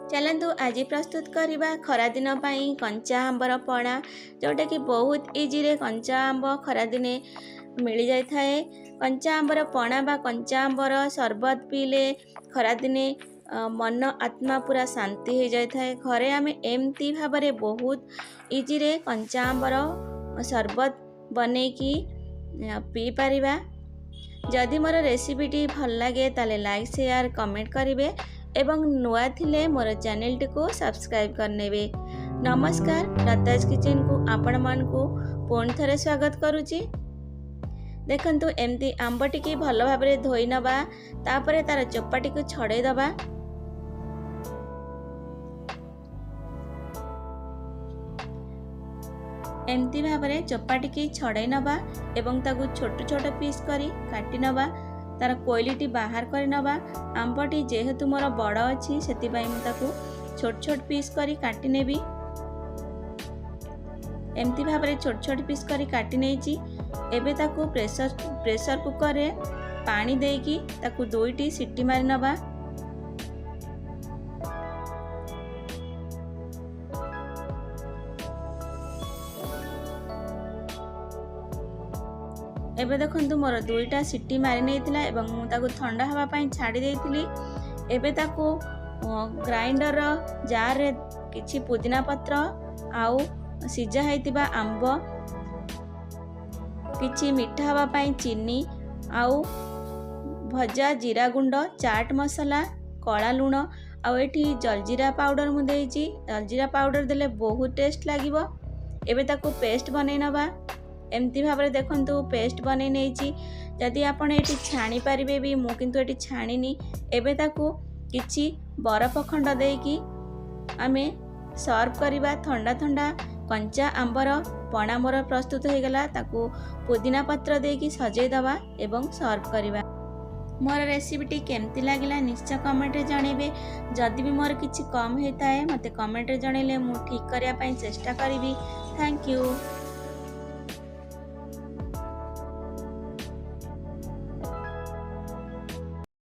चलतु आज प्रस्तुत करवा खरा दिन कंचा आंबर पणा जोटा कि बहुत इजी रे कंचा आंब खरा दिने मिल जाए थाए। कंचा आंबर पणा बा कंचा आंबर शरबत पीले खरा दिने मन आत्मा पूरा शांति हो जाए थाए। घरे आम एमती भाव में बहुत इजी रे कंचा आंबर शरबत बने की पी पारिबा। जदि मोर रेसिपीटी भल लगे ताले लाइक शेयर कमेंट करेंगे एवं नुआ थिले मोर चैनल टी को सब्सक्राइब करनेबे। नमस्कार, लताज किचन को आपण मन को पुणी थरे स्वागत करुची। देखंतु एमती आंबटी की भल भाव में धोई नबा, तापरे तार चोपाटी को छड़े दबा। एमती भाव में चोपाटी की छड़े नबा एवं ताकू छोट छोट पीस करी काटी नबा। तार कोयलीटी बाहर कर नबा। आंबटी जेहेतु मोर बड़ अच्छी से छोट छोट पीस करी काटी नेबी। एमती भाव में छोट छोट पीस करी काटी नेची। एबे ताकू प्रेशर कुकर रे पानी देकी ताकू 2टी सीटी मारी नबा। एबे देखंतु मोर 2टा सीटी मारी नेतिला एवं मु ताकू ठंडा हवा पई छाड़ी देइतिली। एबे ताकू ग्राइंडर जार रे किछि पुदीना पत्र आउ सिजा हैतिबा आंब, किछि मीठा हवा पई चीनी आउ भजा जीरा गुंड, चाट मसला, कला लूण आउ एठी जलजीरा पाउडर मु देइछि। जलजीरा पाउडर देले बहुत टेस्ट लागिबो। एबे ताकू पेस्ट बनै नबा। एमती भाव में देखंतु पेस्ट बनै नेछि। जदि आपण एटी छाणी पारिबे भी, मु किंतु एटी छाणीनी। एबे ताकू किछि बरफ खंड देकी आमे सर्व करिबा। ठंडा ठंडा कंचा आंबर पणा मोर प्रस्तुत हो गला। ताकू पुदीना पत्र देकी सजै दबा एवं सर्व करिबा। मोर रेसिपीटी केमती लागिला निश्चय कमेंट रे जणेबे। जदि भी मोर किछि कम हेताए मते कमेंट रे जणेले मु ठीक करिया पई चेष्टा करिवि। Thank you.